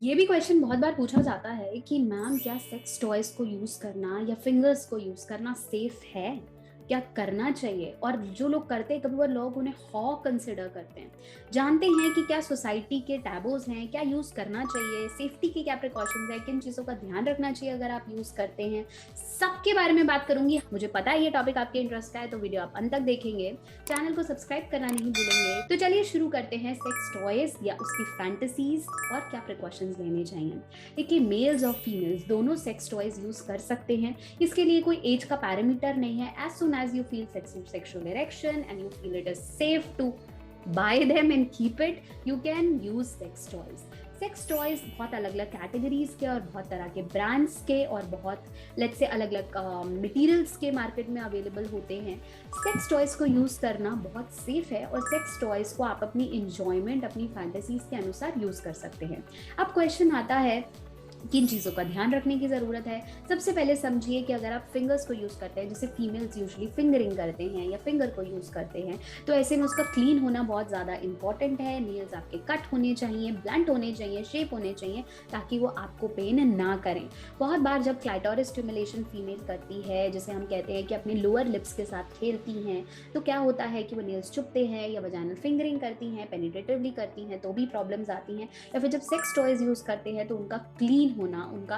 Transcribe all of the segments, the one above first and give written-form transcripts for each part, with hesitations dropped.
ये भी क्वेश्चन बहुत बार पूछा जाता है कि मैम क्या सेक्स टॉयज को यूज करना या फिंगर्स को यूज करना सेफ है, क्या करना चाहिए। और जो लोग करते हैं कभी बार लोग उन्हें हॉ कंसिडर करते हैं, जानते हैं कि क्या सोसाइटी के टैबूज हैं, क्या यूज करना चाहिए, सेफ्टी के क्या प्रिकॉशंस है, किन चीजों का ध्यान रखना चाहिए अगर आप यूज करते हैं, सबके बारे में बात करूंगी। मुझे पता है ये टॉपिक आपके इंटरेस्ट का है, तो वीडियो आप अंत तक देखेंगे, चैनल को सब्सक्राइब करना नहीं भूलेंगे। तो चलिए शुरू करते हैं सेक्स टॉयज या उसकी फैंटेसीज और क्या प्रिकॉशंस लेने चाहिए। देखिए, मेल्स और फीमेल्स दोनों सेक्स टॉयज यूज कर सकते हैं। इसके लिए कोई एज का पैरामीटर नहीं है। As soon as you feel sexual erection and you feel it is safe to buy them and keep it, you can use sex toys. Sex toys बहुत अलग अलग कैटेगरीज के और बहुत तरह के ब्रांड्स के और बहुत लेट्स से अलग अलग मटेरियल्स के मार्केट में अवेलेबल होते हैं। सेक्स टॉयज को यूज करना बहुत सेफ है और सेक्स टॉयज को आप अपनी इंजॉयमेंट, अपनी फैंटेसीज के अनुसार यूज कर सकते हैं। अब क्वेश्चन आता है किन चीज़ों का ध्यान रखने की ज़रूरत है। सबसे पहले समझिए कि अगर आप फिंगर्स को यूज़ करते हैं, जैसे फीमेल्स यूजुअली फिंगरिंग करते हैं या फिंगर को यूज़ करते हैं, तो ऐसे में उसका क्लीन होना बहुत ज़्यादा इंपॉर्टेंट है। नेल्स आपके कट होने चाहिए, ब्लंट होने चाहिए, शेप होने चाहिए, ताकि वो आपको पेन ना करें। बहुत बार जब क्लाइटोरिस स्टिमुलेशन फीमेल करती है, जैसे हम कहते हैं कि अपने लोअर लिप्स के साथ खेलती हैं, तो क्या होता है कि वो नेल्स चुभते हैं, या वजाइनल फिंगरिंग करती हैं, पेनिट्रेटिवली करती हैं, तो भी प्रॉब्लम्स आती हैं। या फिर जब सेक्स टॉयज यूज़ करते हैं तो उनका क्लीन होना उनका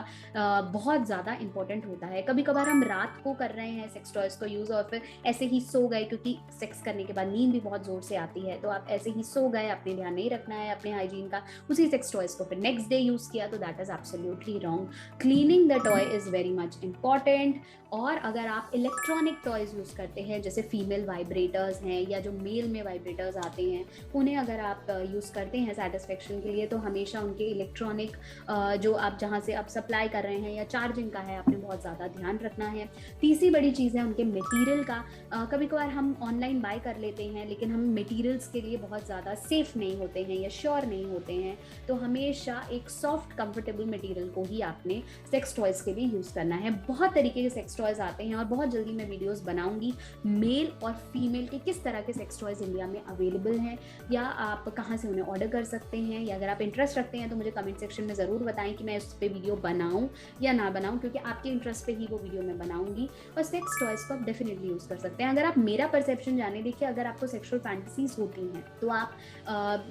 बहुत ज़्यादा इंपॉर्टेंट होता है। कभी कभार हम रात को कर रहे हैं सेक्स टॉयज को यूज़ और फिर ऐसे ही सो गए, क्योंकि सेक्स करने के बाद नींद भी बहुत जोर से आती है, तो आप ऐसे ही सो गए, अपने ध्यान नहीं रखना है अपने हाइजीन का, उसी सेक्स टॉयज को फिर नेक्स्ट डे यूज़ किया, तो that is absolutely wrong. Cleaning the toy is very much important. और अगर आप इलेक्ट्रॉनिक टॉयज यूज़ करते हैं, जैसे फीमेल वाइब्रेटर्स हैं या जो मेल में वाइब्रेटर्स आते हैं, उन्हें अगर आप यूज़ करते हैं सेटिस्फेक्शन के लिए, तो हमेशा उनके इलेक्ट्रॉनिक जो आप जहाँ से आप सप्लाई कर रहे हैं या चार्जिंग का है, आपने बहुत ज़्यादा ध्यान रखना है। तीसरी बड़ी चीज़ है उनके मटेरियल का। कभी कभार हम ऑनलाइन बाय कर लेते हैं, लेकिन हम मटेरियल्स के लिए बहुत ज़्यादा सेफ नहीं होते हैं या श्योर नहीं होते हैं, तो हमेशा एक सॉफ्ट कंफर्टेबल मटेरियल को ही आपने सेक्स टॉयज के लिए यूज़ करना है। बहुत तरीके के सेक्स टॉयज आते हैं और बहुत जल्दी मैं वीडियोस बनाऊंगी मेल और फीमेल के किस तरह के सेक्स टॉयज इंडिया में अवेलेबल हैं, या आप कहाँ से उन्हें ऑर्डर कर सकते हैं। या अगर आप इंटरेस्ट रखते हैं तो मुझे कमेंट सेक्शन में ज़रूर बताएं कि मैं उस पर वीडियो बनाऊं या ना बनाऊं, क्योंकि आपके इंटरेस्ट पे ही वो वीडियो मैं बनाऊंगी। और सेक्स टॉयज को आप डेफिनेटली यूज़ कर सकते हैं। अगर आप मेरा परसेप्शन जाने, देखिए, अगर आपको सेक्सुअल फैंटेसीज होती हैं तो आप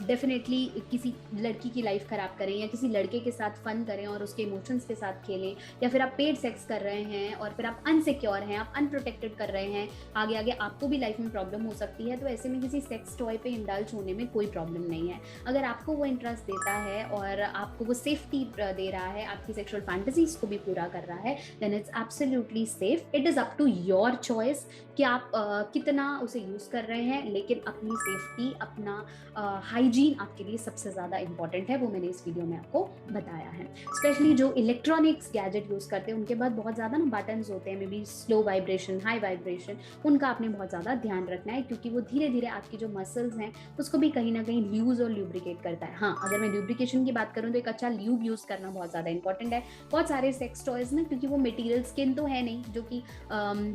डेफिनेटली किसी लड़की की लाइफ खराब करें या किसी लड़के के साथ फन करें और उसके इमोशंस के साथ खेलें, या फिर आप पेड सेक्स कर रहे हैं और फिर आप अनसिक्योर हैं, आप अनप्रोटेक्टेड कर रहे हैं, आगे आगे आपको भी लाइफ में प्रॉब्लम हो सकती है, तो ऐसे में किसी सेक्स टॉय पे इंडल्ज होने में कोई प्रॉब्लम नहीं है। अगर आपको वो इंटरेस्ट देता है और आपको वो सेफ्टी दे रहा है, आपकी सेक्सुअल फैंटेसीज को भी पूरा कर रहा है, then it's absolutely safe. It is up to your choice कि आप कितना उसे यूज़ कर रहे हैं, लेकिन अपनी सेफ्टी, अपना हाइजीन आपके लिए सबसे ज़्यादा इंपॉर्टेंट है। वो मैंने इस वीडियो में आपको बताया है। स्पेशली जो इलेक्ट्रॉनिक्स गैजेट यूज़ करते हैं उनके बाद बहुत ज़्यादा ना बटन्स होते हैं, may be slow vibration, high vibration, उनका आपने बहुत ज़्यादा ध्यान रखना है, क्योंकि वो धीरे धीरे आपकी जो मसल्स हैं उसको भी कहीं ना कहीं ल्यूज और ल्यूब्रिकेट करता है। हाँ, अगर मैं ल्यूब्रिकेशन की बात करूँ तो एक अच्छा ल्यूब यूज़ करना बहुत ज़्यादा इंपॉर्टेंट है। बहुत सारे सेक्स टॉयज ना, क्योंकि वो मटेरियल स्किन तो है नहीं जो कि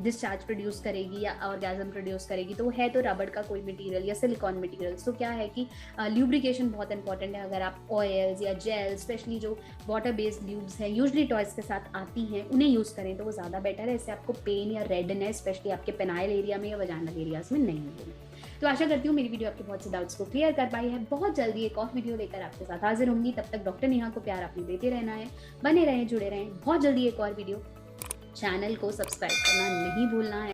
डिस्चार्ज प्रोड्यूस करेगी या ऑर्गेजम प्रोड्यूस करेगी, तो वो है तो रबड़ का कोई मटेरियल या सिलिकॉन मटेरियल। तो क्या है कि ल्यूब्रिकेशन बहुत इंपॉर्टेंट है। अगर आप ऑयल्स या जेल, स्पेशली जो वाटर बेस्ड ल्यूब्स हैं, यूजली टॉयज के साथ आती हैं, उन्हें यूज़ करें तो वो ज़्यादा बेटर है। इससे आपको पेन या रेडनेस स्पेशली आपके पेनाइल एरिया में या वजाइनल एरियाज में नहीं होगी। तो आशा करती हूँ मेरी वीडियो आपके बहुत से डाउट्स को क्लियर कर पाई है। बहुत जल्दी एक और वीडियो लेकर आपके साथ हाजिर होंगी। तब तक डॉक्टर नेहा को प्यार अपने देते रहना है, बने रहें, जुड़े रहें। बहुत जल्दी एक और वीडियो, चैनल को सब्सक्राइब करना नहीं भूलना है।